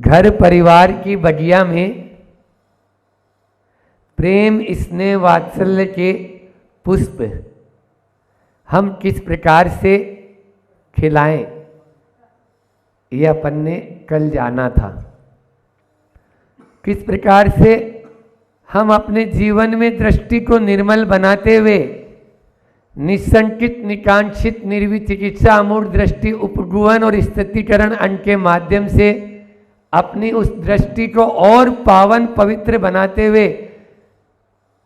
घर परिवार की बगिया में प्रेम स्नेह वात्सल्य के पुष्प हम किस प्रकार से खिलाएं, ये अपन ने कल जाना था। किस प्रकार से हम अपने जीवन में दृष्टि को निर्मल बनाते हुए निसंकित निकांक्षित निर्विचिकित्सा अमूढ़ दृष्टि उपगुहन और स्थितिकरण अंग के माध्यम से अपनी उस दृष्टि को और पावन पवित्र बनाते हुए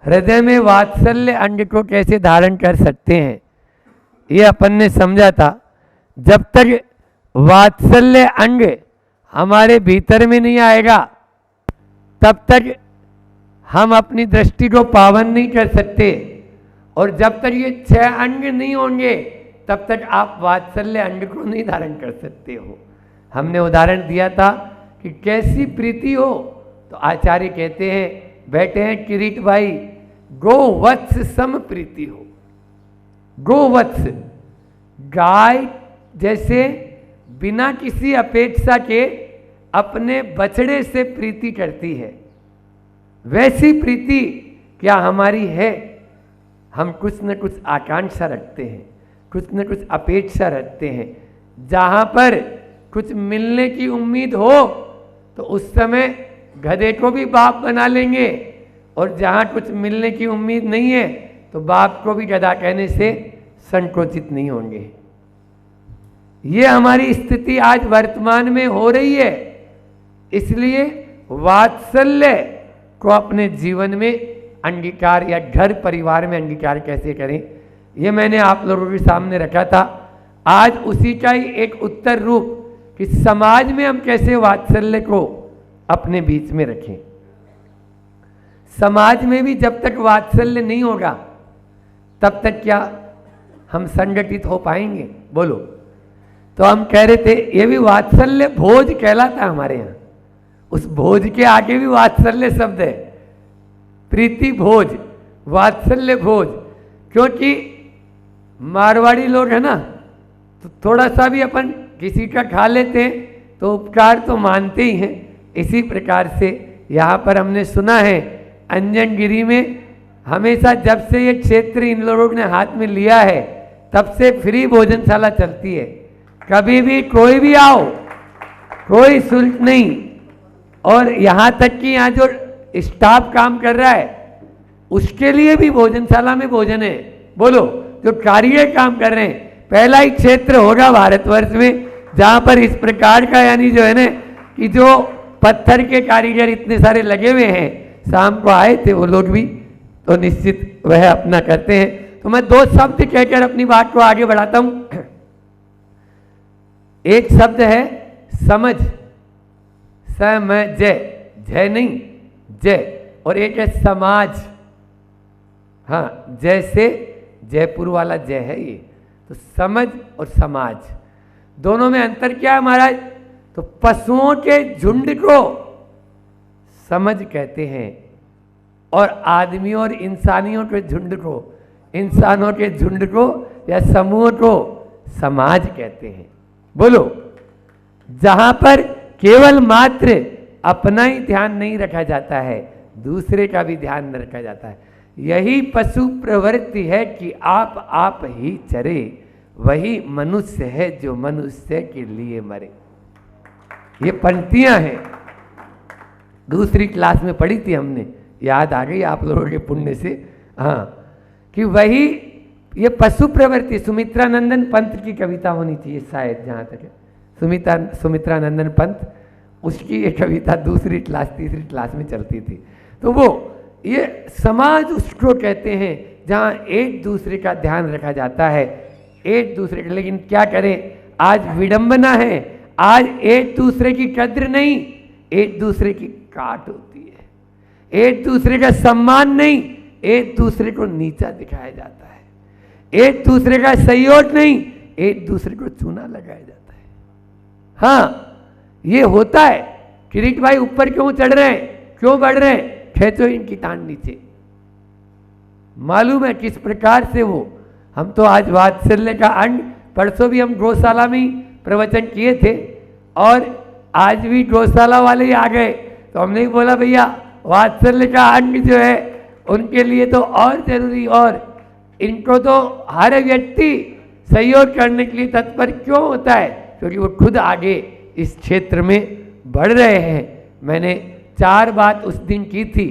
हृदय में वात्सल्य अंग को कैसे धारण कर सकते हैं, ये अपन ने समझा था। जब तक वात्सल्य अंग हमारे भीतर में नहीं आएगा तब तक हम अपनी दृष्टि को पावन नहीं कर सकते, और जब तक ये 6 अंग नहीं होंगे तब तक आप वात्सल्य अंग को नहीं धारण कर सकते हो। हमने उदाहरण दिया था कि कैसी प्रीति हो, तो आचार्य कहते हैं, बैठे हैं किरीट भाई, गोवत्स सम प्रीति हो। गोवत्स गाय जैसे बिना किसी अपेक्षा के अपने बछड़े से प्रीति करती है, वैसी प्रीति क्या हमारी है? हम कुछ न कुछ आकांक्षा रखते हैं, कुछ न कुछ अपेक्षा रखते हैं। जहाँ पर कुछ मिलने की उम्मीद हो तो उस समय गधे को भी बाप बना लेंगे, और जहाँ कुछ मिलने की उम्मीद नहीं है तो बाप को भी गधा कहने से संकोचित नहीं होंगे। ये हमारी स्थिति आज वर्तमान में हो रही है। इसलिए वात्सल्य को अपने जीवन में अंगीकार या घर परिवार में अंगीकार कैसे करें, ये मैंने आप लोगों के सामने रखा था। आज उसी का ही एक उत्तर रूप कि समाज में हम कैसे वात्सल्य को अपने बीच में रखें। समाज में भी जब तक वात्सल्य नहीं होगा तब तक क्या हम संगठित हो पाएंगे? बोलो। तो हम कह रहे थे ये भी वात्सल्य भोज कहलाता है हमारे यहाँ। उस भोज के आगे भी वात्सल्य शब्द है, प्रीति भोज, वात्सल्य भोज। क्योंकि मारवाड़ी लोग है ना, तो थोड़ा सा भी अपन किसी का खा लेते हैं तो उपकार तो मानते ही हैं। इसी प्रकार से यहाँ पर हमने सुना है अंजनगिरी में हमेशा जब से ये क्षेत्र इन लोगों ने हाथ में लिया है तब से फ्री भोजनशाला चलती है। कभी भी कोई भी आओ, कोई शुल्क नहीं, और यहाँ तक कि यहाँ जो स्टाफ काम कर रहा है उसके लिए भी भोजनशाला में भोजन है। बोलो, जो कारीगर काम कर रहे हैं, पहला ही क्षेत्र होगा भारतवर्ष में जहाँ पर इस प्रकार का, यानी जो है ना कि जो पत्थर के कारीगर इतने सारे लगे हुए हैं, शाम को आए थे वो लोग भी, तो निश्चित वह अपना करते हैं। तो मैं 2 शब्द कहकर अपनी बात को आगे बढ़ाता हूं। एक शब्द है समझ, समझ, जय नहीं, जय, और एक है समाज। हाँ, जैसे जयपुर वाला जय है ये, तो समझ और समाज दोनों में अंतर क्या है महाराज? तो पशुओं के झुंड को समझ कहते हैं, और आदमियों और इंसानियों के झुंड को, इंसानों के झुंड को या समूह को समाज कहते हैं। बोलो, जहां पर केवल मात्र अपना ही ध्यान नहीं रखा जाता है, दूसरे का भी ध्यान रखा जाता है। यही पशु प्रवृत्ति है कि आप ही चरे, वही मनुष्य है जो मनुष्य के लिए मरे। ये पंक्तियां हैं, दूसरी क्लास में पढ़ी थी हमने, याद आ गई आप लोगों के पुण्य से। हाँ, कि वही ये पशु प्रवृत्ति, सुमित्रा नंदन पंत की कविता होनी चाहिए शायद, जहाँ तक है सुमित्रा नंदन पंत, उसकी ये कविता दूसरी क्लास तीसरी क्लास में चलती थी। तो वो ये समाज उसको कहते हैं जहाँ एक दूसरे का ध्यान रखा जाता है, एक दूसरे का। लेकिन क्या करें, आज विडंबना है, आज एक दूसरे की कद्र नहीं, एक दूसरे की काट होती है। एक दूसरे का सम्मान नहीं, एक दूसरे को नीचा दिखाया जाता है। एक दूसरे का सहयोग नहीं, एक दूसरे को चूना लगाया जाता है। हाँ, ये होता है। किरीट भाई ऊपर क्यों चढ़ रहे हैं, क्यों बढ़ रहे हैं, खेचो इनकी टांग नीचे। मालूम है किस प्रकार से वो, हम तो आज वात्सल्य का अंग, परसों भी हम गौशाला में ही प्रवचन किए थे, और आज भी गौशाला वाले ही आ गए, तो हमने ही बोला भैया वात्सल्य का अंग जो है उनके लिए तो और जरूरी, और इनको तो हर व्यक्ति सहयोग करने के लिए तत्पर क्यों होता है, क्योंकि वो खुद आगे इस क्षेत्र में बढ़ रहे हैं। मैंने 4 बात उस दिन की थी,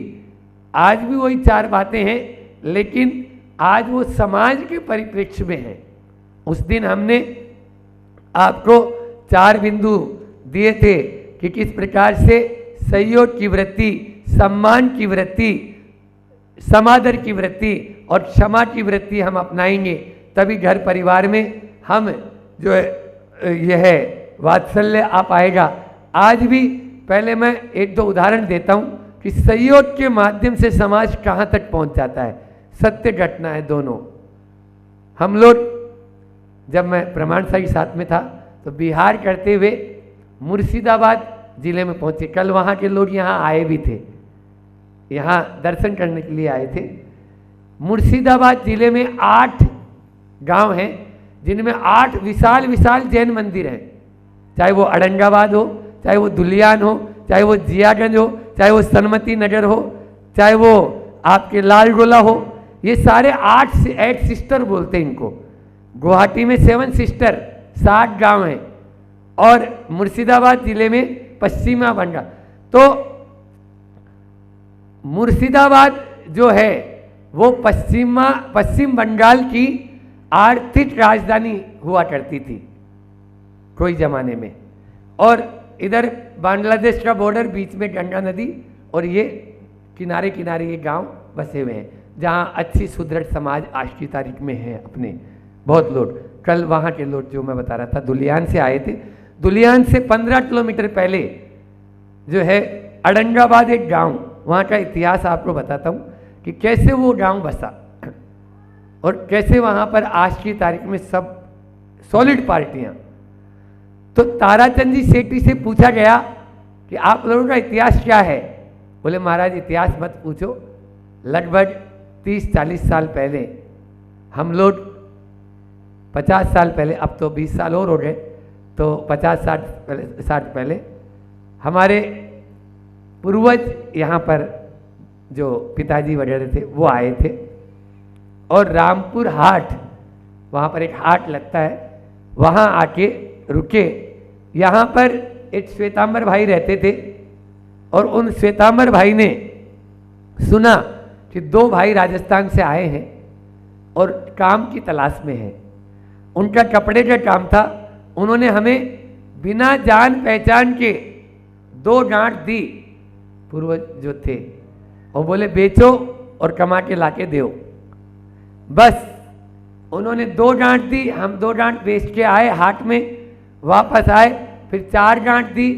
आज भी वही 4 बातें हैं, लेकिन आज वो समाज के परिप्रेक्ष्य में है। उस दिन हमने आपको 4 बिंदु दिए थे कि किस प्रकार से सहयोग की वृत्ति, सम्मान की वृत्ति, समादर की वृत्ति और क्षमा की वृत्ति हम अपनाएंगे, तभी घर परिवार में हम जो है यह वात्सल्य आ पाएगा। आज भी पहले मैं 1-2 उदाहरण देता हूँ कि सहयोग के माध्यम से समाज कहाँ तक पहुँच जाता है। सत्य घटना है दोनों। हम लोग जब मैं प्रमाण साई साथ में था तो बिहार करते हुए मुर्शिदाबाद जिले में पहुँचे। कल वहाँ के लोग यहाँ आए भी थे, यहाँ दर्शन करने के लिए आए थे। मुर्शिदाबाद जिले में 8 गांव हैं जिनमें 8 विशाल विशाल जैन मंदिर हैं, चाहे वो औरंगाबाद हो, चाहे वो दुलियान हो, चाहे वो जियागंज हो, चाहे वो सनमती नगर हो, चाहे वो आपके लाल गोला हो। ये सारे 8 सिस्टर बोलते हैं इनको। गुवाहाटी में 7 सिस्टर 60 गांव हैं, और मुर्शिदाबाद जिले में पश्चिमा बंगाल। तो मुर्शिदाबाद जो है वो पश्चिम बंगाल की आर्थिक राजधानी हुआ करती थी कोई जमाने में, और इधर बांग्लादेश का बॉर्डर, बीच में गंगा नदी, और ये किनारे किनारे ये गांव बसे हुए हैं जहां अच्छी सुदृढ़ समाज आज की तारीख में है अपने बहुत लोग। कल वहाँ के लोग जो मैं बता रहा था दुलियान से आए थे। दुलियान से 15 किलोमीटर पहले जो है औरंगाबाद एक गांव, वहाँ का इतिहास आपको बताता हूँ कि कैसे वो गांव बसा और कैसे वहाँ पर आज की तारीख में सब सॉलिड पार्टियाँ। तो ताराचंद जी सेठी से पूछा गया कि आप लोगों का इतिहास क्या है। बोले महाराज इतिहास मत पूछो, लगभग 30-40 साल पहले हम लोग, 50 साल पहले, अब तो 20 साल और हो गए, तो 50-60 पहले हमारे पूर्वज यहाँ पर जो पिताजी वगैरह थे वो आए थे, और रामपुर हाट, वहाँ पर एक हाट लगता है, वहाँ आके रुके। यहाँ पर एक श्वेतांबर भाई रहते थे, और उन श्वेतांबर भाई ने सुना कि 2 भाई राजस्थान से आए हैं और काम की तलाश में हैं। उनका कपड़े का काम था। उन्होंने हमें बिना जान पहचान के 2 गांठ दी, पूर्वज जो थे, और बोले बेचो और कमा के लाके दो। बस उन्होंने 2 गांठ दी, हम 2 गांठ बेच के आए हाट में, वापस आए, फिर 4 गांठ दी,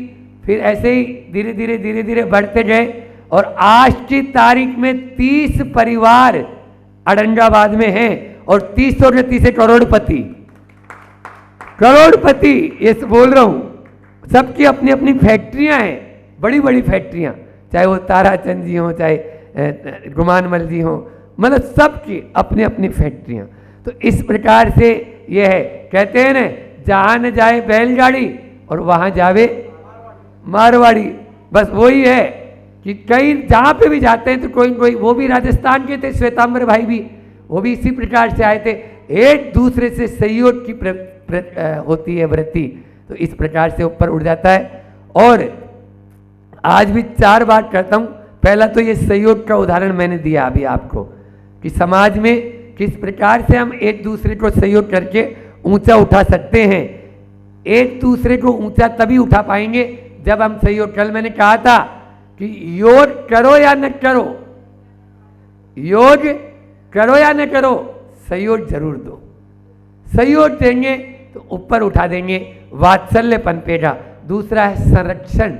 फिर ऐसे ही धीरे धीरे बढ़ते गए, और आज की तारीख में 30 परिवार औरंगाबाद में हैं, और 30 करोड़पति ये बोल रहा हूँ। सबकी अपनी अपनी फैक्ट्रियाँ हैं, बड़ी बड़ी फैक्ट्रियाँ, चाहे वो ताराचंद जी हों, चाहे गुमानमल जी हों, मतलब सबकी अपनी अपनी फैक्ट्रियाँ। तो इस प्रकार से ये है, कहते हैं ना, जहाँ न जाए बैलगाड़ी और वहाँ जावे मारवाड़ी। बस वही है कि कहीं जहाँ पे भी जाते हैं तो कोई कोई, वो भी राजस्थान के थे श्वेतांबर भाई भी, वो भी इसी प्रकार से आए थे। एक दूसरे से सहयोग की होती है वृत्ति, तो इस प्रकार से ऊपर उठ जाता है। और आज भी 4 बात करता हूँ। पहला तो ये सहयोग का उदाहरण मैंने दिया अभी आपको कि समाज में किस प्रकार से हम एक दूसरे को सहयोग करके ऊंचा उठा सकते हैं। एक दूसरे को ऊंचा तभी उठा पाएंगे जब हम सहयोग, कल मैंने कहा था कि योग करो या न करो, योग करो या न करो, सहयोग जरूर दो। सहयोग देंगे तो ऊपर उठा देंगे, वात्सल्य पनपेगा। दूसरा है संरक्षण,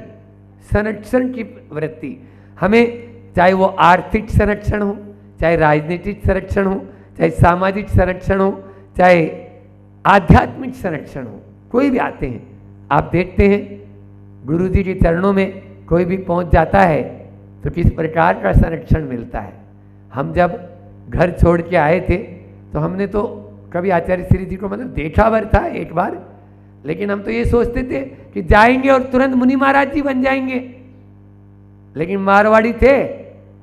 संरक्षण की वृत्ति। हमें चाहे वो आर्थिक संरक्षण हो, चाहे राजनीतिक संरक्षण हो, चाहे सामाजिक संरक्षण हो, चाहे आध्यात्मिक संरक्षण हो, कोई भी आते हैं, आप देखते हैं गुरु जी के चरणों में कोई भी पहुंच जाता है तो किस प्रकार का संरक्षण मिलता है। हम जब घर छोड़ के आए थे तो हमने तो कभी आचार्य श्री जी को मतलब देखा भर था एक बार, लेकिन हम तो ये सोचते थे कि जाएंगे और तुरंत मुनि महाराज जी बन जाएंगे। लेकिन मारवाड़ी थे,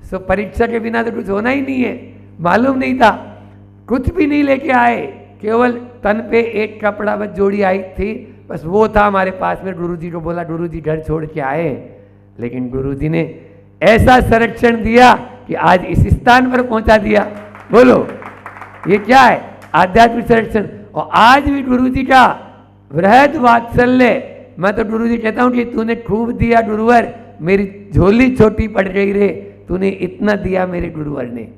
सो परीक्षा के बिना तो कुछ होना ही नहीं है। मालूम नहीं था, कुछ भी नहीं लेके आए, केवल तन पे एक कपड़ा बस जोड़ी आई थी, बस वो था हमारे पास में। गुरुजी को बोला, गुरुजी घर छोड़ के आए, लेकिन गुरुजी ने ऐसा संरक्षण दिया कि आज इस स्थान पर पहुंचा दिया। बोलो, ये क्या है? आध्यात्मिक संरक्षण। और आज भी गुरुजी का वृहद वात्सल्य। मैं तो गुरुजी कहता हूं कि तूने खूब दिया गुरुवर, मेरी झोली छोटी पड़ गई रे, तूने इतना दिया मेरे गुरुवर ने।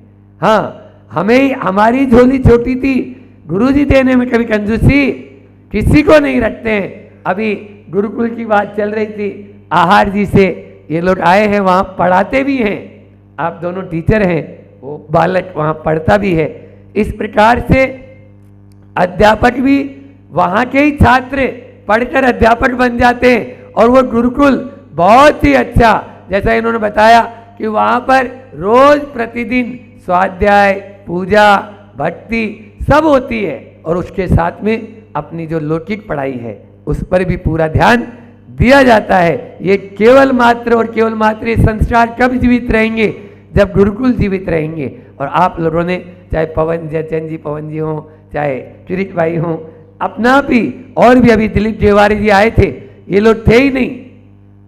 हाँ, हमें हमारी झोली छोटी थी, गुरुजी देने में कभी कंजूसी किसी को नहीं रखते हैं। अभी गुरुकुल की बात चल रही थी, आहार जी से ये लोग आए हैं, वहाँ पढ़ाते भी हैं। आप दोनों टीचर हैं, वो बालक वहाँ पढ़ता भी है। इस प्रकार से अध्यापक भी वहाँ के ही छात्र पढ़कर अध्यापक बन जाते हैं। और वो गुरुकुल बहुत ही अच्छा, जैसा इन्होंने बताया कि वहाँ पर रोज प्रतिदिन स्वाध्याय, पूजा, भक्ति सब होती है, और उसके साथ में अपनी जो लौकिक पढ़ाई है उस पर भी पूरा ध्यान दिया जाता है। ये केवल मात्र और केवल मात्र ये संस्कार कब जीवित रहेंगे? जब गुरुकुल जीवित रहेंगे। और आप लोगों ने, चाहे पवन जी हों, चाहे किरीट भाई हों, अपना भी, और भी अभी दिलीप जेवारी जी आए थे, ये लोग थे ही नहीं,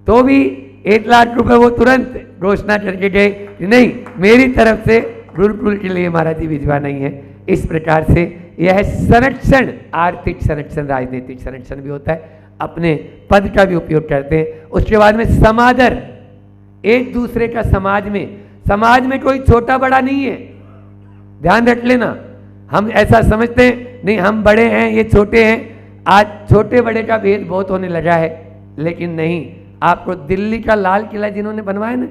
तो भी 1 लाख रुपए वो तुरंत घोषणा करके गए कि नहीं, मेरी तरफ से गुरुकुल के लिए महाराज जी भिजवा नहीं है। इस प्रकार से यह संरक्षण, आर्थिक संरक्षण, राजनीतिक संरक्षण भी होता है, अपने पद का भी उपयोग करते हैं। उसके बाद में समादर, एक दूसरे का समाज में कोई छोटा बड़ा नहीं है, ध्यान रख लेना। हम ऐसा समझते हैं, नहीं हम बड़े हैं, ये छोटे हैं। आज छोटे बड़े का भेद बहुत होने लगा है, लेकिन नहीं। आपको दिल्ली का लाल किला जिन्होंने बनवाया ना,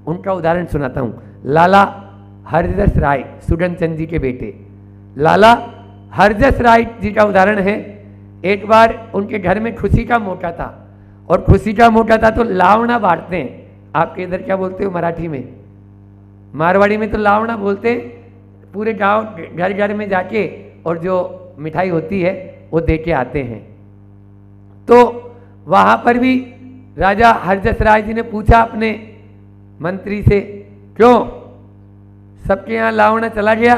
उनका उदाहरण सुनाता हूँ। लाला हरजस राय, सुदन चंद जी के बेटे लाला हरजस राय जी का उदाहरण है। एक बार उनके घर में खुशी का मौका था, और खुशी का मौका था तो लावना बांटते हैं। आपके इधर क्या बोलते हो मराठी में? मारवाड़ी में तो लावना बोलते हैं। पूरे गांव घर घर में जाके और जो मिठाई होती है वो दे के आते हैं। तो वहाँ पर भी राजा हरजस राय जी ने पूछा अपने मंत्री से, क्यों सबके यहाँ लावना चला गया?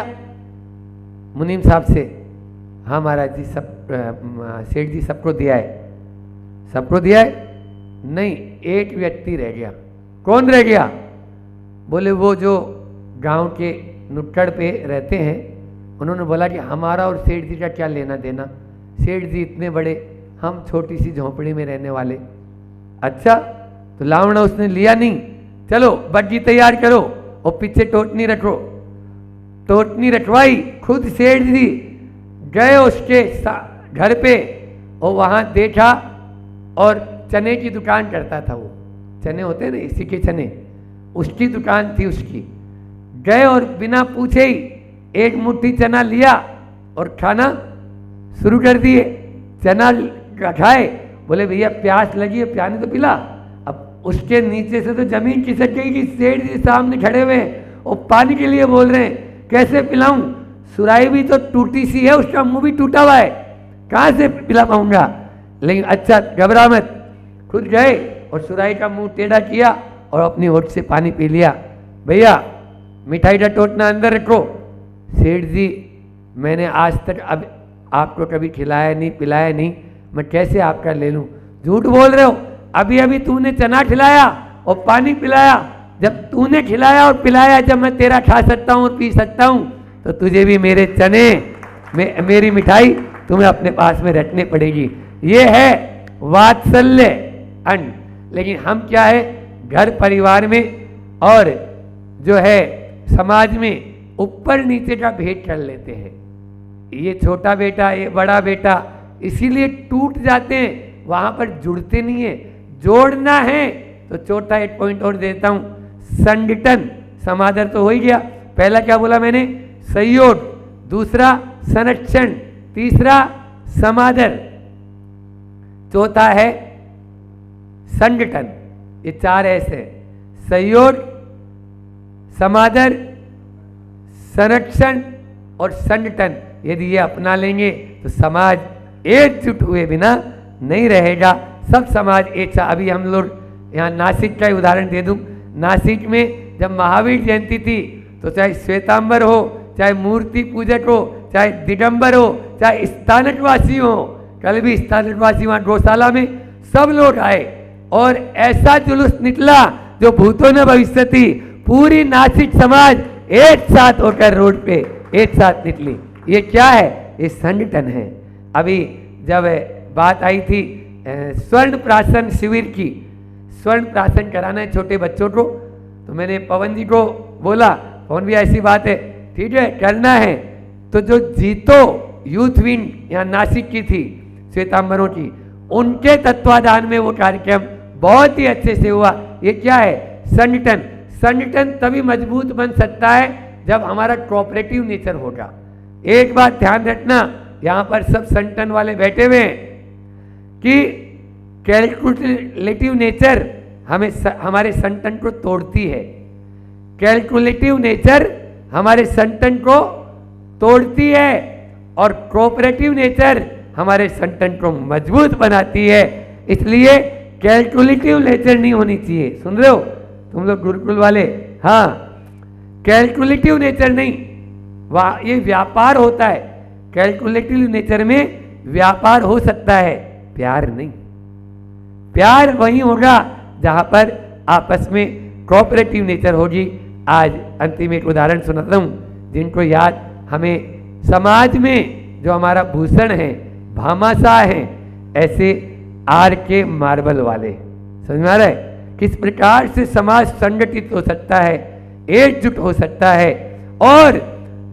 मुनीम साहब से, हाँ महाराज जी, सब सेठ जी सबको दिया है। सबको दिया है? नहीं, एक व्यक्ति रह गया। कौन रह गया? बोले वो जो गांव के नुक्कड़ पे रहते हैं। उन्होंने बोला कि हमारा और सेठ जी का क्या लेना देना, सेठ जी इतने बड़े, हम छोटी सी झोंपड़ी में रहने वाले। अच्छा, तो लावना उसने लिया नहीं। चलो बग्गी तैयार करो और पीछे टोटनी रखो। टोटनी रखवाई, खुद सेठ जी गए उसके घर पे और वहाँ देखा, और चने की दुकान करता था वो। चने होते हैं ना, इसी के चने, उसकी दुकान थी उसकी। गए और बिना पूछे ही एक मुट्ठी चना लिया और खाना शुरू कर दिए। चना खाए, बोले भैया प्यास लगी है, पानी तो पिला। अब उसके नीचे से तो जमीन खिसक गई कि सेठ जी सामने खड़े हुए और पानी के लिए बोल रहे हैं, कैसे पिलाऊं? सुराही भी तो टूटी सी है, उसका मुंह भी टूटा हुआ है, कहाँ से पिला पाऊंगा? लेकिन अच्छा घबरा मत, खुद गए और सुराही का मुंह टेढ़ा किया और अपनी होठ से पानी पी लिया। भैया मिठाई का टोटना अंदर रखो। सेठ जी, मैंने आज तक अब आपको कभी खिलाया नहीं, पिलाया नहीं, मैं कैसे आपका ले लूं? झूठ बोल रहे हो, अभी अभी तूने चना खिलाया और पानी पिलाया। जब तूने खिलाया और पिलाया, जब मैं तेरा खा सकता हूँ और पी सकता हूँ, तो तुझे भी मेरे चने, मेरी मिठाई तुम्हें अपने पास में रखने पड़ेगी। ये है वात्सल्य अन्न। लेकिन हम क्या है, घर परिवार में और जो है समाज में ऊपर नीचे का भेद कर लेते हैं। ये छोटा बेटा, ये बड़ा बेटा, इसीलिए टूट जाते हैं, वहाँ पर जुड़ते नहीं है। जोड़ना है तो छोटा एक पॉइंट और देता हूँ, संगठन। समादर तो हो ही गया। पहला क्या बोला मैंने? सहयोग, दूसरा संरक्षण, तीसरा समादर, चौथा है संगठन। ये 4 ऐसे: सहयोग, समादर, संरक्षण और संगठन। यदि ये अपना लेंगे तो समाज एकजुट हुए बिना नहीं रहेगा, सब समाज एक साथ। अभी हम लोग यहाँ नासिक का उदाहरण दे दूं, नासिक में जब महावीर जयंती थी तो चाहे श्वेतांबर हो, चाहे मूर्ति पूजक हो, चाहे दिगंबर हो, चाहे स्थानकवासी हो, कल भी स्थानकवासी वहाँ गौशाला में सब लोग आए और ऐसा जुलूस निकला जो भूतों ने भविष्य थी, पूरी नासिक समाज एक साथ होकर रोड पे एक साथ निकली। ये क्या है? ये संगठन है। अभी जब बात आई थी स्वर्ण प्राशन शिविर की, स्वर्ण प्राशन कराना है छोटे बच्चों को, तो मैंने पवन जी को बोला, पवन भी ऐसी बात है, ठीक है करना है। तो जो जीतो यूथ विंग यहाँ नासिक की थी, श्वेतांबरों की, उनके तत्वाधान में वो कार्यक्रम बहुत ही अच्छे से हुआ। ये क्या है? संगठन। संगठन तभी मजबूत बन सकता है जब हमारा कोऑपरेटिव नेचर होगा। एक बात ध्यान रखना, यहाँ पर सब संगठन वाले बैठे हुए हैं कि कैलकुलेटिव नेचर हमारे संगठन को तोड़ती है। कैलकुलेटिव नेचर हमारे संगठन को तोड़ती है और कोऑपरेटिव नेचर हमारे संगठन को मजबूत बनाती है। इसलिए कैलकुलेटिव नेचर नहीं होनी चाहिए। सुन रहे हो तुम लोग गुरुकुल वाले? हाँ, कैलकुलेटिव नेचर नहीं, वाह ये व्यापार होता है। कैलकुलेटिव नेचर में व्यापार हो सकता है, प्यार नहीं। प्यार वही होगा जहां पर आपस में कोऑपरेटिव नेचर होगी। आज अंतिम एक उदाहरण सुनाता हूं, जिनको याद हमें समाज में जो हमारा भूषण है, भामाशाह है, ऐसे आर के मार्बल वाले, समझ में आ रहा है किस प्रकार से समाज संगठित हो सकता है, एकजुट हो सकता है, और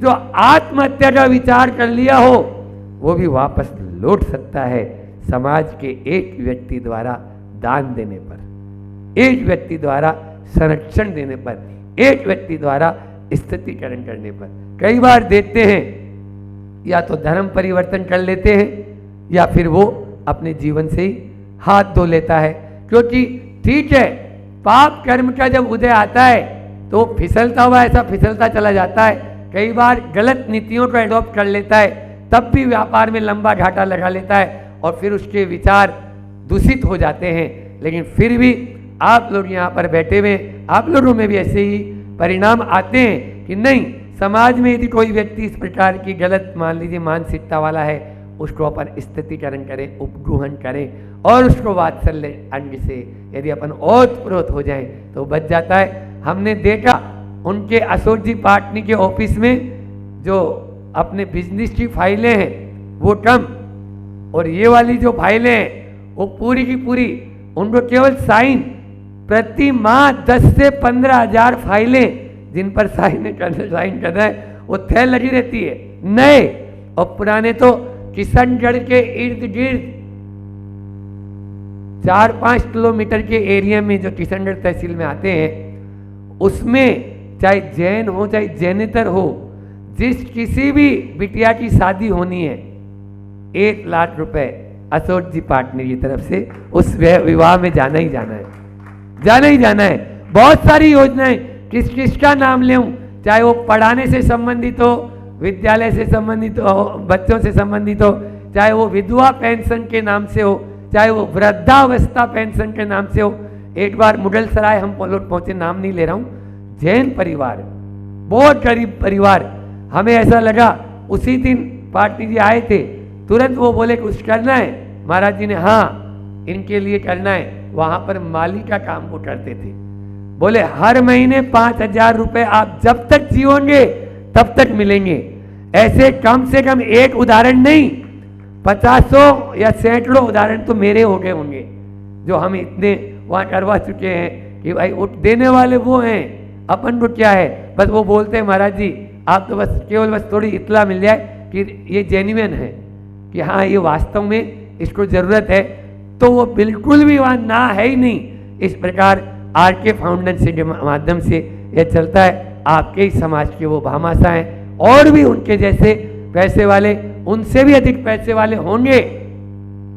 जो आत्महत्या का विचार कर लिया हो वो भी वापस लौट सकता है समाज के एक व्यक्ति द्वारा दान देने पर, एक व्यक्ति द्वारा संरक्षण देने पर, एक व्यक्ति द्वारा स्थितिकरण करने पर। कई बार देखते हैं या तो धर्म परिवर्तन कर लेते हैं या फिर वो अपने जीवन से ही हाथ धो लेता है। क्योंकि ठीक है, पाप कर्म का जब उदय आता है तो फिसलता हुआ ऐसा फिसलता चला जाता है, कई बार गलत नीतियों को एडॉप्ट कर लेता है, तब भी व्यापार में लंबा घाटा लगा लेता है और फिर उसके विचार दूषित हो जाते हैं। लेकिन फिर भी आप लोग यहाँ पर बैठे हुए, आप लोगों में भी ऐसे ही परिणाम आते हैं कि नहीं, समाज में यदि कोई व्यक्ति इस प्रकार की गलत मान लीजिए मानसिकता वाला है, उसको अपन स्थितिकरण करें, उपग्रहण करें और उसको वात्सल्य अंग से यदि अपन ओतप्रोत हो जाएं तो बच जाता है। हमने देखा उनके अशोक जी पाटनी के ऑफिस में जो अपने बिजनेस की फाइलें हैं वो कम, और ये वाली जो फाइलें हैं वो पूरी की पूरी, उनको केवल साइन प्रति माह 10 से 15 हजार फाइलें जिन पर साइन करना है वो तय लगी रहती है। नए और पुराने तो किशनगढ़ के इर्द गिर्द 4-5 किलोमीटर के एरिया में जो किशनगढ़ तहसील में आते हैं, उसमें चाहे जैन हो चाहे जैनेतर हो, जिस किसी भी बिटिया की शादी होनी है 1 लाख रुपए अशोक जी पाटनी की तरफ से उस विवाह में जाना ही जाना है, जाना ही जाना है। बहुत सारी योजनाएं, किस किस का नाम लें, चाहे वो पढ़ाने से संबंधित हो, विद्यालय से संबंधित हो, बच्चों से संबंधित हो, चाहे वो विधवा पेंशन के नाम से हो, चाहे वो वृद्धावस्था पेंशन के नाम से हो। एक बार मुगल सराय हम लोग पहुंचे, नाम नहीं ले रहा हूं, जैन परिवार, बहुत गरीब परिवार, हमें ऐसा लगा उसी दिन पाटनी जी आए थे, तुरंत वो बोले कुछ करना है, महाराज जी ने हाँ इनके लिए करना है। वहां पर माली का काम वो करते थे, बोले हर महीने 5,000 रुपए आप जब तक जियोगे तब तक मिलेंगे। ऐसे कम से कम एक उदाहरण नहीं, 50 या सैकड़ों उदाहरण तो मेरे हो गए होंगे जो हम इतने वहां करवा चुके हैं कि भाई देने वाले वो हैं, अपन को क्या है, बस वो बोलते हैं महाराज जी आप तो बस केवल बस थोड़ी इत्तला मिल जाए कि ये जेन्युइन है, कि हाँ ये वास्तव में इसको जरूरत है, तो वो बिल्कुल भी वहाँ ना है ही नहीं। इस प्रकार आरके फाउंडेशन के माध्यम से यह चलता है। आपके ही समाज के वो भामाशाह हैं और भी उनके जैसे पैसे वाले, उनसे भी अधिक पैसे वाले होंगे,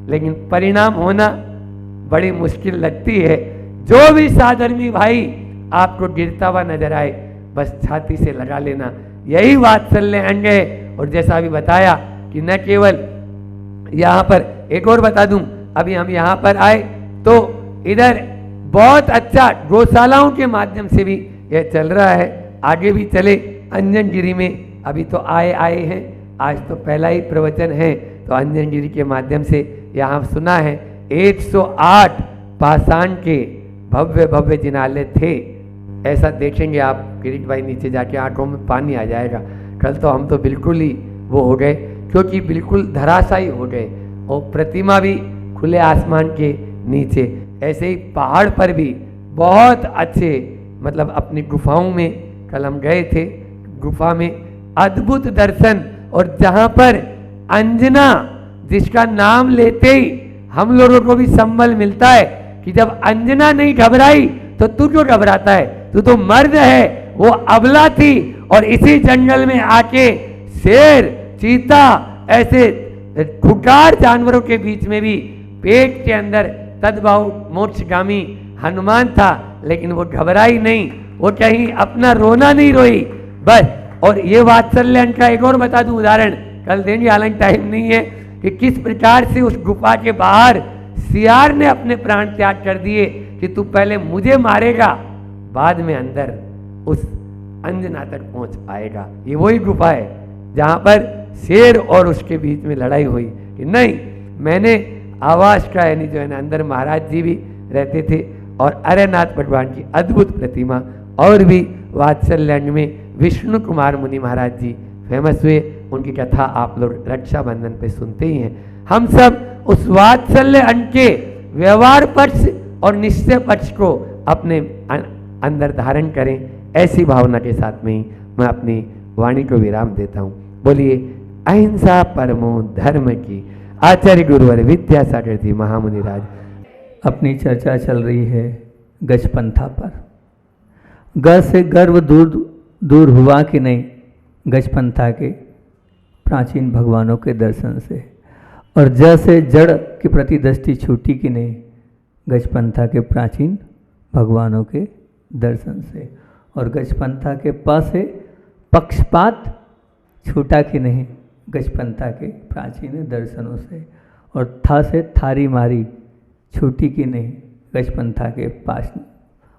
लेकिन परिणाम होना बड़ी मुश्किल लगती है। जो भी साधर्मी भाई आपको गिरता हुआ नजर आए बस छाती से लगा लेना, यही वात्सल्य अंग है। और जैसा अभी बताया कि न केवल यहाँ पर, एक और बता दूं, अभी हम यहाँ पर आए तो इधर बहुत अच्छा गौशालाओं के माध्यम से भी यह चल रहा है, आगे भी चले। अंजनगिरी में अभी तो आए हैं, आज तो पहला ही प्रवचन है, तो अंजनगिरी के माध्यम से यहाँ सुना है 108 पाषाण के भव्य भव्य जिनालय थे। ऐसा देखेंगे आप किरीट भाई, नीचे जाके आंखों में पानी आ जाएगा। कल तो हम तो बिल्कुल ही वो हो गए, क्योंकि बिल्कुल धराशायी हो गए, और प्रतिमा भी खुले आसमान के नीचे। ऐसे ही पहाड़ पर भी बहुत अच्छे, मतलब अपनी गुफाओं में कल हम गए थे, गुफा में अद्भुत दर्शन। और जहाँ पर अंजना, जिसका नाम लेते ही हम लोगों को भी संबल मिलता है कि जब अंजना नहीं घबराई तो तू क्यों घबराता है, तू तो मर्द है। वो अबला थी और इसी जंगल में आके शेर, चीता, ऐसे खुकार जानवरों के बीच में भी पेट के अंदर तद्भाव मोक्षगामी हनुमान था, लेकिन वो घबराई नहीं, वो कहीं अपना रोना नहीं रोई बस। और ये वात्सल्य का एक और बता दूं उदाहरण, कल देंगे, हालांकि टाइम नहीं है, कि किस प्रकार से उस गुफा के बाहर सियार ने अपने प्राण त्याग कर दिए कि तू पहले मुझे मारेगा, बाद में अंदर उस अंजना तक पहुंच पाएगा। ये वही गुफा है जहां पर शेर और उसके बीच में लड़ाई हुई कि नहीं, मैंने आवास का, यानी जो है ना अंदर महाराज जी भी रहते थे, और अरयनाथ भगवान की अद्भुत प्रतिमा। और भी वात्सल्य में विष्णु कुमार मुनि महाराज जी फेमस हुए, उनकी कथा आप लोग रक्षाबंधन पे सुनते ही हैं। हम सब उस वात्सल्य के व्यवहार पक्ष और निश्चय पक्ष को अपने अंदर धारण करें, ऐसी भावना के साथ में ही मैं अपनी वाणी को विराम देता हूँ। बोलिए अहिंसा परमो धर्म की। आचार्य गुरुवर विद्यासागर जी महामुनि राज। अपनी चर्चा चल रही है गजपंथा पर। ग से गर्व दूर हुआ कि नहीं गजपंथा के प्राचीन भगवानों के दर्शन से, और ज से जड़ के प्रति दृष्टि छूटी कि नहीं गजपंथा के प्राचीन भगवानों के दर्शन से, और गजपंथा के प से पक्षपात छूटा कि नहीं गजपंथा के प्राचीन दर्शनों से, और था से थारी मारी छूटी कि नहीं गजपंथा के पास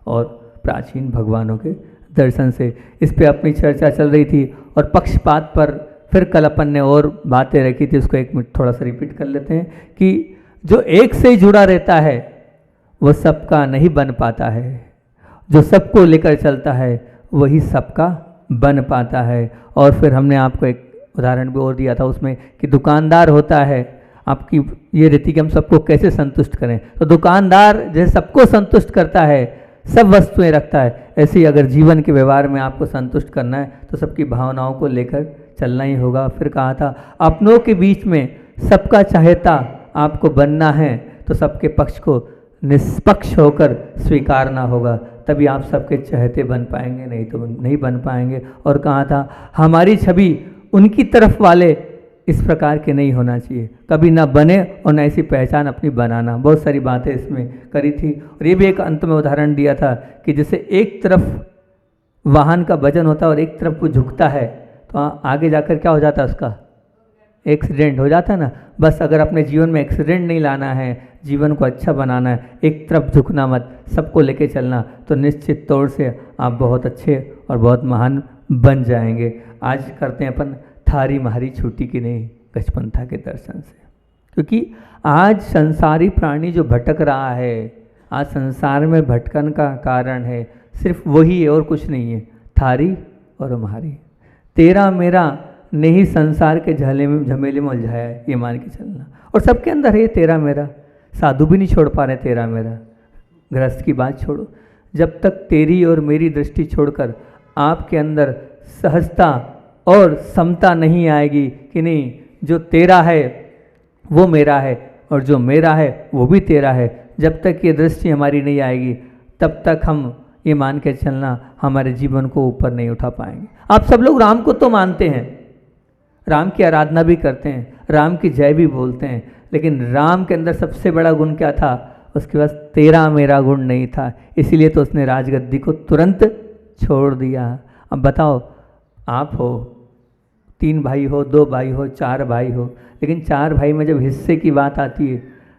और प्राचीन भगवानों के दर्शन से। इस पे अपनी चर्चा चल रही थी, और पक्षपात पर फिर कल अपन ने और बातें रखी थी, उसको एक मिनट थोड़ा सा रिपीट कर लेते हैं कि जो एक से जुड़ा रहता है वो सबका नहीं बन पाता है, जो सबको लेकर चलता है वही सबका बन पाता है। और फिर हमने आपको एक उदाहरण भी और दिया था उसमें कि दुकानदार होता है, आपकी ये रीति कि हम सबको कैसे संतुष्ट करें, तो दुकानदार जैसे सबको संतुष्ट करता है, सब वस्तुएं रखता है, ऐसे ही अगर जीवन के व्यवहार में आपको संतुष्ट करना है तो सबकी भावनाओं को लेकर चलना ही होगा। फिर कहा था अपनों के बीच में सबका चाहेता आपको बनना है तो सबके पक्ष को निष्पक्ष होकर स्वीकारना होगा, तभी आप सबके चहेते बन पाएंगे, नहीं तो नहीं बन पाएंगे। और कहा था हमारी छवि उनकी तरफ वाले इस प्रकार के नहीं होना चाहिए, कभी ना बने और ना ऐसी पहचान अपनी बनाना। बहुत सारी बातें इसमें करी थी, और ये भी एक अंत में उदाहरण दिया था कि जैसे एक तरफ वाहन का वजन होता है और एक तरफ वो झुकता है तो आगे जाकर क्या हो जाता है, उसका एक्सीडेंट हो जाता है ना। बस अगर अपने जीवन में एक्सीडेंट नहीं लाना है, जीवन को अच्छा बनाना है, एक तरफ झुकना मत, सबको लेके चलना, तो निश्चित तौर से आप बहुत अच्छे और बहुत महान बन जाएंगे। आज करते हैं अपन थारी मारी छूटी की नहीं गजपंथा के दर्शन से, क्योंकि आज संसारी प्राणी जो भटक रहा है, आज संसार में भटकन का कारण है सिर्फ वही है और कुछ नहीं है, थारी और मारी। तेरा मेरा नहीं संसार के झमेले में उलझाया है, ये मान के चलना। और सबके अंदर है तेरा मेरा, साधु भी नहीं छोड़ पा रहे तेरा मेरा, गृहस्थ की बात छोड़ो। जब तक तेरी और मेरी दृष्टि छोड़कर आपके अंदर सहजता और समता नहीं आएगी कि नहीं जो तेरा है वो मेरा है और जो मेरा है वो भी तेरा है, जब तक ये दृष्टि हमारी नहीं आएगी तब तक हम ये मान के चलना हमारे जीवन को ऊपर नहीं उठा पाएंगे। आप सब लोग राम को तो मानते हैं, राम की आराधना भी करते हैं, राम की जय भी बोलते हैं, लेकिन राम के अंदर सबसे बड़ा गुण क्या था, उसके पास तेरा मेरा गुण नहीं था, इसीलिए तो उसने राजगद्दी को तुरंत छोड़ दिया। अब बताओ, आप हो, 3 भाई हो, 2 भाई हो, 4 भाई हो, लेकिन 4 भाई में जब हिस्से की बात आती है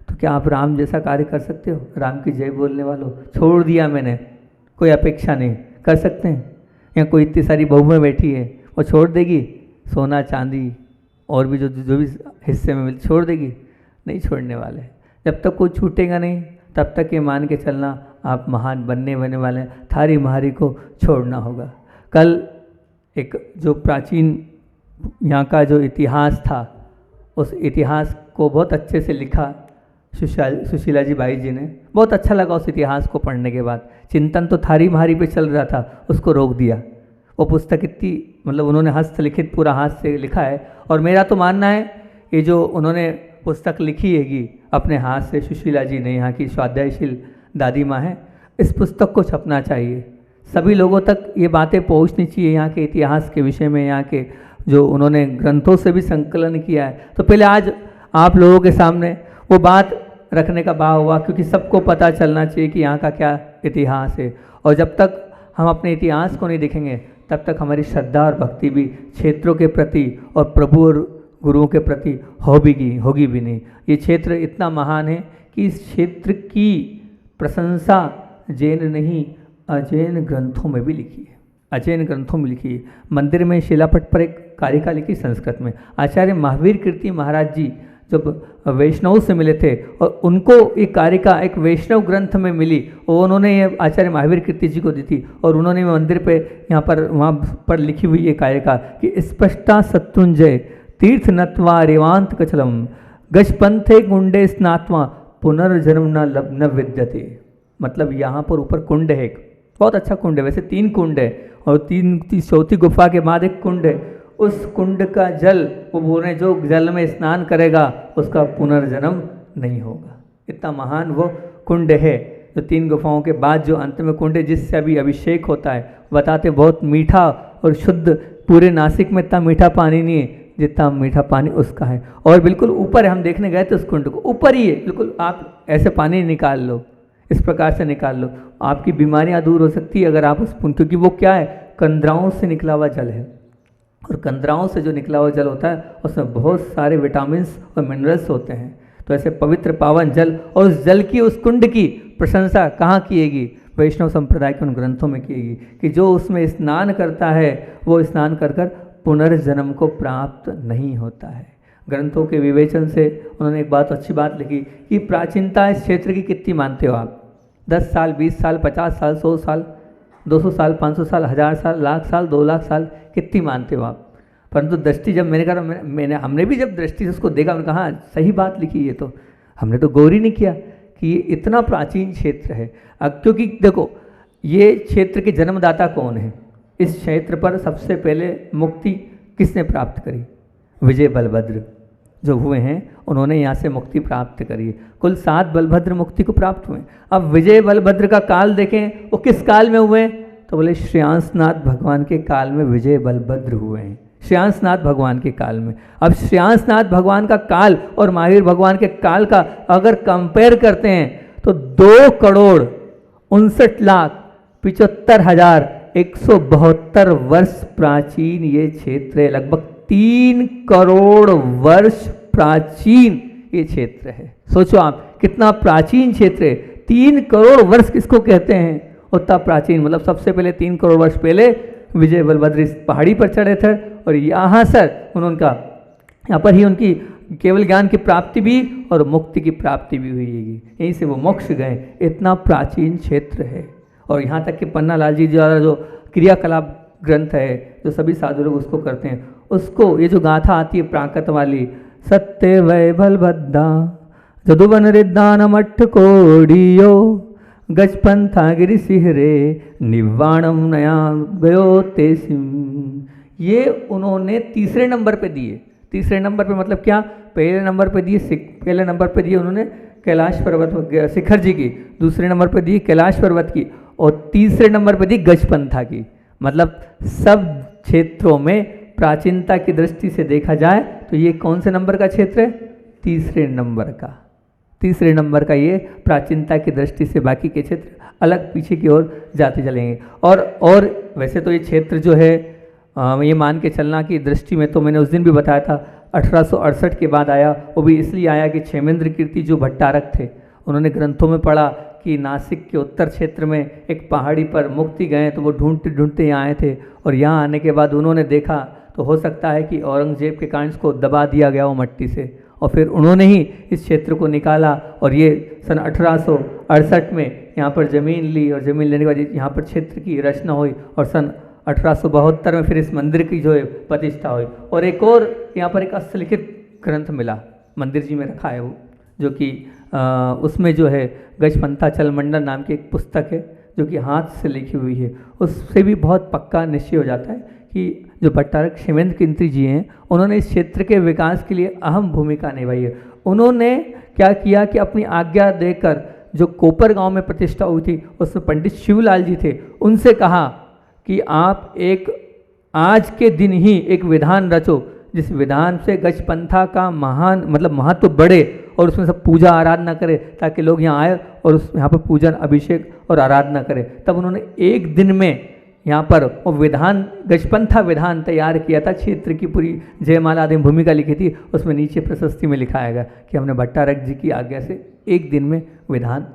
तो क्या आप राम जैसा कार्य कर सकते हो? राम की जय बोलने वालों, छोड़ दिया मैंने, कोई अपेक्षा नहीं, कर सकते हैं? या कोई इतनी सारी बहुएं बैठी है, वो छोड़ देगी सोना चांदी और भी जो जो भी हिस्से में मिल छोड़ देगी? नहीं छोड़ने वाले। जब तक कोई छूटेगा नहीं तब तक ये मान के चलना आप महान बनने वाले हैं। थारी महारी को छोड़ना होगा। कल एक जो प्राचीन यहाँ का जो इतिहास था, उस इतिहास को बहुत अच्छे से लिखा सुशीला जी भाई जी ने। बहुत अच्छा लगा उस इतिहास को पढ़ने के बाद। चिंतन तो थारी महारी पे चल रहा था, उसको रोक दिया। वो पुस्तक इतनी मतलब उन्होंने हस्तलिखित पूरा हाथ से लिखा है। और मेरा तो मानना है ये जो उन्होंने पुस्तक लिखी हैगी अपने हाथ से, सुशीला जी ने, यहाँ की स्वाध्यायशील दादी माँ है, इस पुस्तक को छपना चाहिए। सभी लोगों तक ये बातें पहुँचनी चाहिए, यहाँ के इतिहास के विषय में, यहाँ के जो उन्होंने ग्रंथों से भी संकलन किया है। तो पहले आज आप लोगों के सामने वो बात रखने का भाव हुआ, क्योंकि सबको पता चलना चाहिए कि यहाँ का क्या इतिहास है। और जब तक हम अपने इतिहास को नहीं देखेंगे तब तक हमारी श्रद्धा और भक्ति भी क्षेत्रों के प्रति और प्रभु और गुरुओं के प्रति होगी भी नहीं। ये क्षेत्र इतना महान है कि इस क्षेत्र की प्रशंसा जैन नहीं अजैन ग्रंथों में भी लिखी है। अजैन ग्रंथों में लिखी है। मंदिर में शिलापट पर एक कारिका लिखी संस्कृत में। आचार्य महावीर कीर्ति महाराज जी जब वैष्णव से मिले थे और उनको ये कारिका एक वैष्णव ग्रंथ में मिली और उन्होंने ये आचार्य महावीर कीर्ति जी को दी थी। और उन्होंने मंदिर पे यहाँ पर वहाँ पर लिखी हुई ये कारिका कि स्पष्टा शत्रुंजय तीर्थ नत्वा रेवांत कचलम गजपंथे कुंडे स्नात्वा पुनर्जन्म न विद्यते। मतलब यहाँ पर ऊपर कुंड है, एक बहुत अच्छा कुंड है, वैसे 3 कुंड है और 3 चौथी गुफा के बाद एक कुंड है। उस कुंड का जल, वो बोल रहे जो जल में स्नान करेगा उसका पुनर्जन्म नहीं होगा। इतना महान वो कुंड है। जो 3 गुफाओं के बाद जो अंत में कुंड है जिससे अभी अभिषेक होता है, बताते बहुत मीठा और शुद्ध, पूरे नासिक में इतना मीठा पानी नहीं है जितना मीठा पानी उसका है। और बिल्कुल ऊपर है, हम देखने गए थे उस कुंड को, ऊपर ही है बिल्कुल। आप ऐसे पानी निकाल लो, इस प्रकार से निकाल लो, आपकी बीमारियां दूर हो सकती है अगर आप उस पुण्य, क्योंकि वो क्या है, कंदराओं से निकला हुआ जल है। और कंदराओं से जो निकला हुआ जल होता है उसमें बहुत सारे विटामिन्स और मिनरल्स होते हैं। तो ऐसे पवित्र पावन जल, और उस जल की, उस कुंड की प्रशंसा कहाँ किएगी? वैष्णव संप्रदाय के उन ग्रंथों में किएगी कि जो उसमें स्नान करता है वो स्नान कर कर पुनर्जन्म को प्राप्त नहीं होता है। ग्रंथों के विवेचन से उन्होंने एक बात, अच्छी बात लिखी कि प्राचीनता इस क्षेत्र की कितनी मानते हो आप? 10 साल, 20 साल, 50 साल, 100 साल, 200 साल, 500 साल, 1000 साल, लाख साल, 2 लाख साल, कितनी मानते हो आप? परंतु दृष्टि जब मैंने कहा, हमने भी जब दृष्टि से उसको देखा, मैंने कहा हाँ सही बात लिखी है। तो हमने तो गौर ही नहीं किया कि ये इतना प्राचीन क्षेत्र है। अब क्योंकि देखो ये क्षेत्र के जन्मदाता कौन है? इस क्षेत्र पर सबसे पहले मुक्ति किसने प्राप्त करी? विजय बलभद्र जो हुए हैं उन्होंने यहाँ से मुक्ति प्राप्त करी। कुल 7 बलभद्र मुक्ति को प्राप्त हुए। अब विजय बलभद्र का काल देखें, वो किस काल में हुए? तो बोले श्रेयांसनाथ भगवान के काल में विजय बलभद्र हुए हैं, श्रेयांसनाथ भगवान के काल में। अब श्रेयांसनाथ भगवान का काल और महावीर भगवान के काल का अगर कंपेयर करते हैं तो 2,59,75,172 वर्ष प्राचीन ये क्षेत्र है। लगभग 3 करोड़ वर्ष प्राचीन ये क्षेत्र है। सोचो आप कितना प्राचीन क्षेत्र है। 3 करोड़ वर्ष किसको कहते हैं? उतना प्राचीन। मतलब सबसे पहले 3 करोड़ वर्ष पहले विजय बलभद्र इस पहाड़ी पर चढ़े थे और यहाँ सर उनका यहाँ पर ही उनकी केवल ज्ञान की प्राप्ति भी और मुक्ति की प्राप्ति भी हुई है। यहीं से वो मोक्ष गए। इतना प्राचीन क्षेत्र है। और यहाँ तक कि पन्ना लाल जी द्वारा जो क्रियाकलाप ग्रंथ है, जो सभी साधु लोग उसको करते हैं, उसको ये जो गाथा आती है प्राकृत वाली, सत्य वै बलभद्रा जदुवन रिद्दान मठ कोडियो गजपंथा गिरि सिहरे निवाणम नया गयो तेसिम, ये उन्होंने 3रे नंबर पे दिए। 3रे नंबर पे मतलब क्या? पहले नंबर पे दिए उन्होंने कैलाश पर्वत शिखर जी की, 2रे नंबर पे दी कैलाश पर्वत की और 3रे नंबर पे दी गजपंथा की। मतलब सब क्षेत्रों में प्राचीनता की दृष्टि से देखा जाए तो ये कौन से नंबर का क्षेत्र है? 3रे नंबर का। 3रे नंबर का ये प्राचीनता की दृष्टि से। बाकी के क्षेत्र अलग पीछे की ओर जाते चलेंगे। और वैसे तो ये क्षेत्र जो है ये मान के चलना की दृष्टि में, तो मैंने उस दिन भी बताया था, 1868 के बाद आया। वो भी इसलिए आया कि क्षेमेंद्र कीर्ति जो भट्टारक थे, उन्होंने ग्रंथों में पढ़ा कि नासिक के उत्तर क्षेत्र में एक पहाड़ी पर मुक्ति गए, तो वो ढूंढते ढूंढते यहाँ आए थे और यहाँ आने के बाद उन्होंने देखा, तो हो सकता है कि औरंगजेब के कारण इसको दबा दिया गया वो मट्टी से, और फिर उन्होंने ही इस क्षेत्र को निकाला और ये सन 1868 में यहाँ पर ज़मीन ली और ज़मीन लेने के बाद यहाँ पर क्षेत्र की रचना हुई और सन 1872 में फिर इस मंदिर की जो है प्रतिष्ठा हुई। और एक और यहाँ पर एक हस्तलिखित ग्रंथ मिला, मंदिर जी में रखा है वो, जो कि उसमें जो है गजपंथा चलमंडल नाम की एक पुस्तक है जो कि हाथ से लिखी हुई है। उससे भी बहुत पक्का निश्चय हो जाता है कि जो भट्टारक क्षेमेंद्र कीर्ति जी हैं, उन्होंने इस क्षेत्र के विकास के लिए अहम भूमिका निभाई है। उन्होंने क्या किया कि अपनी आज्ञा देकर जो कोपर गांव में प्रतिष्ठा हुई थी, उसमें पंडित शिवलाल जी थे, उनसे कहा कि आप एक आज के दिन ही एक विधान रचो जिस विधान से गजपंथा का महान मतलब महत्व बढ़े और उसमें सब पूजा आराधना करे, ताकि लोग यहाँ आए और उस यहाँ पर पूजन अभिषेक और आराधना करें। तब उन्होंने एक दिन में यहाँ पर वो विधान गजपंथा विधान तैयार किया था, क्षेत्र की पूरी जयमाला आदि भूमिका लिखी थी। उसमें नीचे प्रशस्ति में लिखा आएगा कि हमने भट्टारक जी की आज्ञा से एक दिन में विधान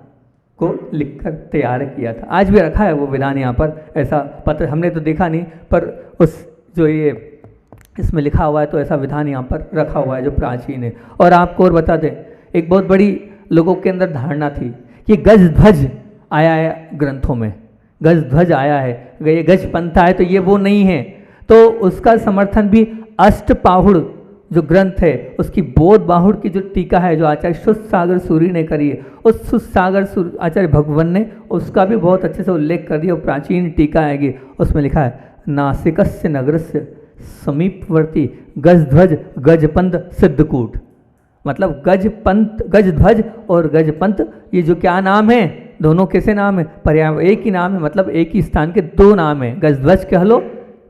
को लिखकर तैयार किया था। आज भी रखा है वो विधान यहाँ पर, ऐसा पत्र हमने तो देखा नहीं, पर उस जो ये इसमें लिखा हुआ है तो ऐसा विधान यहाँ पर रखा हुआ है जो प्राचीन है। और आपको और बता दें, एक बहुत बड़ी लोगों के अंदर धारणा थी कि गज ध्वज आया है ग्रंथों में, गज ध्वज आया है, ये गजपंथा है, तो ये वो नहीं है। तो उसका समर्थन भी अष्टपाहुड़ जो ग्रंथ है उसकी बोध बाहुड़ की जो टीका है जो आचार्य सुसागर सूरी ने करी है, उस सुसागर आचार्य भगवान ने उसका भी बहुत अच्छे से उल्लेख कर दिया। प्राचीन टीका आएगी, उसमें लिखा है नासिकस्य नगरस्य समीपवर्ती गजध्वज गजपंथ सिद्धकूट। मतलब गजपंथ गजध्वज और गजपंथ ये जो क्या नाम है, दोनों कैसे नाम है, पर्याय एक ही नाम है, मतलब एक ही स्थान के दो नाम है, गजध्वज कह लो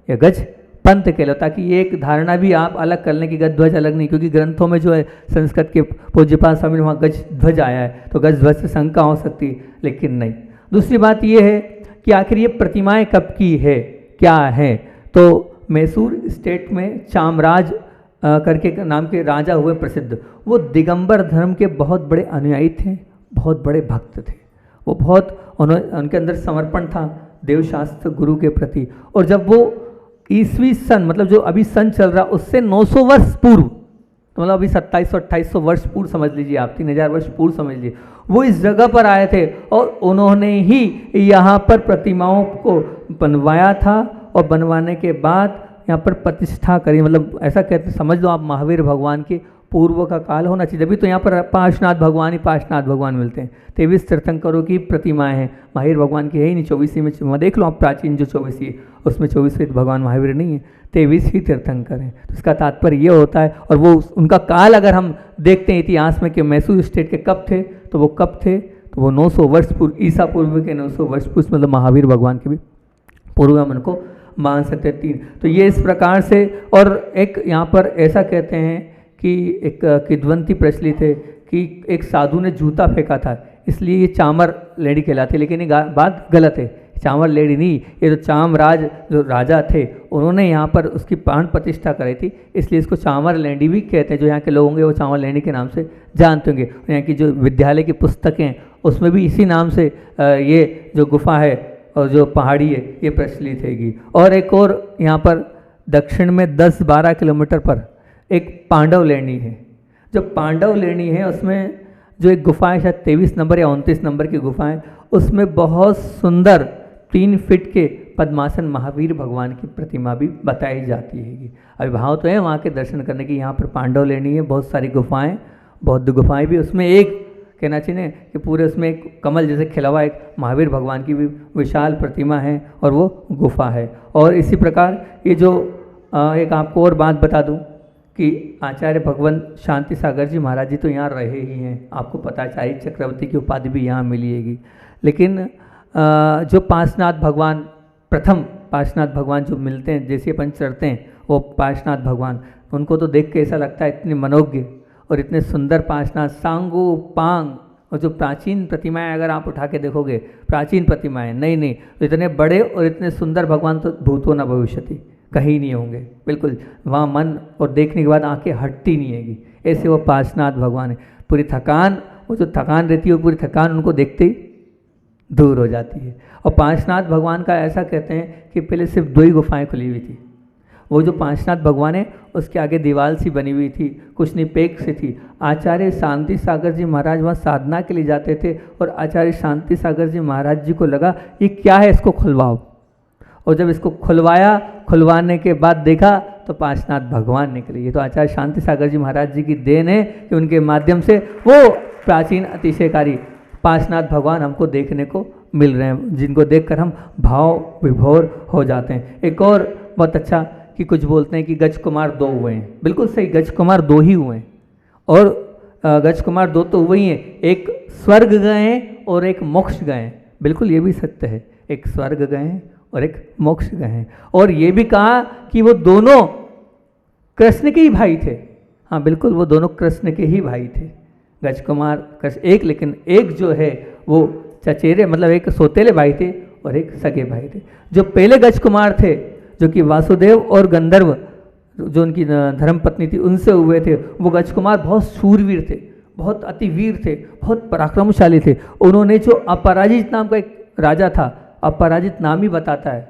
या गजपंथ कह लो, ताकि ये एक धारणा भी आप अलग कर लें कि गजध्वज अलग नहीं, क्योंकि ग्रंथों में जो है संस्कृत के पूज्यपाल स्वामी ने वहाँ गजध्वज आया है तो गजध्वज से शंका हो सकती है, लेकिन नहीं। दूसरी बात ये है कि आखिर ये प्रतिमाएं कब की है, क्या है, तो मैसूर स्टेट में चामराज करके नाम के राजा हुए प्रसिद्ध। वो दिगंबर धर्म के बहुत बड़े अनुयायी थे, बहुत बड़े भक्त थे, वो बहुत उनके अंदर समर्पण था देवशास्त्र गुरु के प्रति। और जब वो ईस्वी सन मतलब जो अभी सन चल रहा उससे 900 वर्ष पूर्व, तो मतलब अभी 2700-2800 वर्ष पूर्व समझ लीजिए आप, 3000 वर्ष पूर्व समझ लीजिए, वो इस जगह पर आए थे और उन्होंने ही यहाँ पर प्रतिमाओं को बनवाया था और बनवाने के बाद यहाँ पर प्रतिष्ठा करी। मतलब ऐसा कहते समझ लो आप, महावीर भगवान के पूर्व का काल होना चाहिए, तभी तो यहाँ पर पार्श्वनाथ भगवान मिलते हैं। 23 तीर्थंकरों की प्रतिमाएं हैं, महावीर भगवान की है ही नहीं। 24 में देख लो आप, प्राचीन जो 24 उसमें 24 भगवान महावीर नहीं है, 23 ही तीर्थंकर हैं। तो इसका तात्पर्य ये होता है। और वो उनका काल अगर हम देखते हैं इतिहास में कि मैसूर स्टेट के कब थे, तो वो कब थे, तो वो 900 वर्ष पूर्व, ईसा पूर्व के 900 वर्ष पूर्व, मतलब महावीर भगवान के भी पूर्व हम उनको मान सकते हैं 3। तो ये इस प्रकार से। और एक यहाँ पर ऐसा कहते हैं कि एक किद्वंती प्रचलित है कि एक साधु ने जूता फेंका था, इसलिए ये चामर लेडी कहलाती है। लेकिन ये बात गलत है, चामर लेडी नहीं, ये तो चामराज जो राजा थे उन्होंने यहाँ पर उसकी प्राण प्रतिष्ठा कराई थी, इसलिए इसको चामर लेडी भी कहते हैं। जो यहाँ के लोग होंगे वो चामर लेडी के नाम से जानते होंगे। यहाँ की जो विद्यालय की पुस्तकें उसमें भी इसी नाम से ये जो गुफा है और जो पहाड़ी है ये प्रचलित हैगी। और एक और यहाँ पर दक्षिण में 10-12 किलोमीटर पर एक पांडव लेणी है। जो पांडव लेणी है उसमें जो एक गुफा है, शायद 23 नंबर या 29 नंबर की गुफा है, उसमें बहुत सुंदर 3 फीट के पद्मासन महावीर भगवान की प्रतिमा भी बताई जाती है। अभिभाव तो है वहाँ के दर्शन करने की। यहाँ पर पांडव लेणी है, बहुत सारी गुफाएं, बौद्ध गुफाएं भी, उसमें एक कहना चाहिए कि पूरे उसमें एक कमल जैसे खिला हुआ एक महावीर भगवान की भी विशाल प्रतिमा है और वो गुफा है। और इसी प्रकार ये जो एक आपको और बात बता दूं कि आचार्य भगवंत शांति सागर जी महाराज जी तो यहाँ रहे ही हैं, आपको पता है, चारित चक्रवर्ती की उपाधि भी यहाँ मिलेगी। लेकिन जो पार्श्वनाथ भगवान, प्रथम पार्श्वनाथ भगवान जो मिलते हैं, जैसे अपन चढ़ते हैं वो पार्श्वनाथ भगवान, उनको तो देख के ऐसा लगता है इतने मनोज्ञ और इतने सुंदर पार्श्वनाथ, सांगो पांग। और जो प्राचीन प्रतिमाएं अगर आप उठा के देखोगे, प्राचीन प्रतिमाएं नहीं तो इतने बड़े और इतने सुंदर भगवान तो भूतो न भविष्यति, कहीं नहीं होंगे, बिल्कुल वहाँ मन और देखने के बाद आंखें हटती नहीं हैगी। ऐसे वो पार्श्वनाथ भगवान है। पूरी थकान, वो जो थकान रहती है वो पूरी थकान उनको देखते ही दूर हो जाती है। और पार्श्वनाथ भगवान का ऐसा कहते हैं कि पहले सिर्फ 2 ही गुफाएं खुली हुई थी। वो जो पार्श्वनाथ भगवान है उसके आगे दीवार सी बनी हुई थी, कुछ नहीं पेक से थी। आचार्य शांति सागर जी महाराज वहाँ साधना के लिए जाते थे और आचार्य शांति सागर जी महाराज जी को लगा ये क्या है, इसको खुलवाओ। और जब इसको खुलवाया, खुलवाने के बाद देखा तो पार्श्वनाथ भगवान निकले। ये तो आचार्य शांति सागर जी महाराज जी की देन है कि उनके माध्यम से वो प्राचीन अतिशयकारी पार्श्वनाथ भगवान हमको देखने को मिल रहे हैं, जिनको देखकर हम भाव विभोर हो जाते हैं। एक और बहुत अच्छा कि कुछ बोलते हैं कि गज कुमार 2 हुए हैं। बिल्कुल सही, गज कुमार 2 ही हुए हैं। और गज कुमार 2 तो वही हैं, एक स्वर्ग गए हैं और एक मोक्ष गए हैं। बिल्कुल ये भी सत्य है, एक स्वर्ग गए हैं और एक मोक्ष गए हैं। और ये भी कहा कि वो दोनों कृष्ण के ही भाई थे। हाँ बिल्कुल, वो दोनों कृष्ण के ही भाई थे। गज कुमार कृष्ण एक, लेकिन एक जो है वो चचेरे, मतलब एक सौतेले भाई थे और एक सगे भाई थे। जो पहले गज कुमार थे, जो कि वासुदेव और गंधर्व जो उनकी धर्मपत्नी थी उनसे हुए थे, वो गज कुमार बहुत शूरवीर थे, बहुत अतिवीर थे, बहुत पराक्रमशाली थे। उन्होंने जो अपराजित नाम का एक राजा था, अपराजित नाम ही बताता है,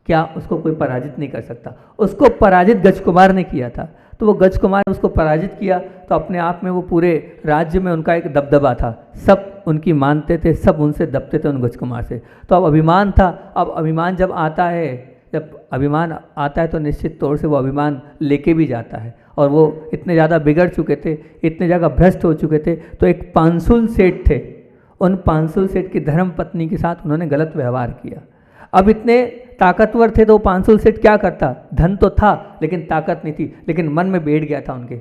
क्या उसको कोई पराजित नहीं कर सकता, उसको पराजित गज कुमार ने किया था। तो वो गज कुमार उसको पराजित किया तो अपने आप में वो पूरे राज्य में उनका एक दबदबा था, सब उनकी मानते थे, सब उनसे दबते थे उन गज कुमार से। तो अब अभिमान था। अब अभिमान जब आता है, जब अभिमान आता है तो निश्चित तौर से वो अभिमान लेके भी जाता है। और वो इतने ज़्यादा बिगड़ चुके थे, इतने ज़्यादा भ्रष्ट हो चुके थे। तो एक पांसुल सेठ थे, उन पांसुल सेठ की धर्म पत्नी के साथ उन्होंने गलत व्यवहार किया। अब इतने ताकतवर थे तो पांसुल सेठ क्या करता, धन तो था लेकिन ताकत नहीं थी, लेकिन मन में बैठ गया था उनके।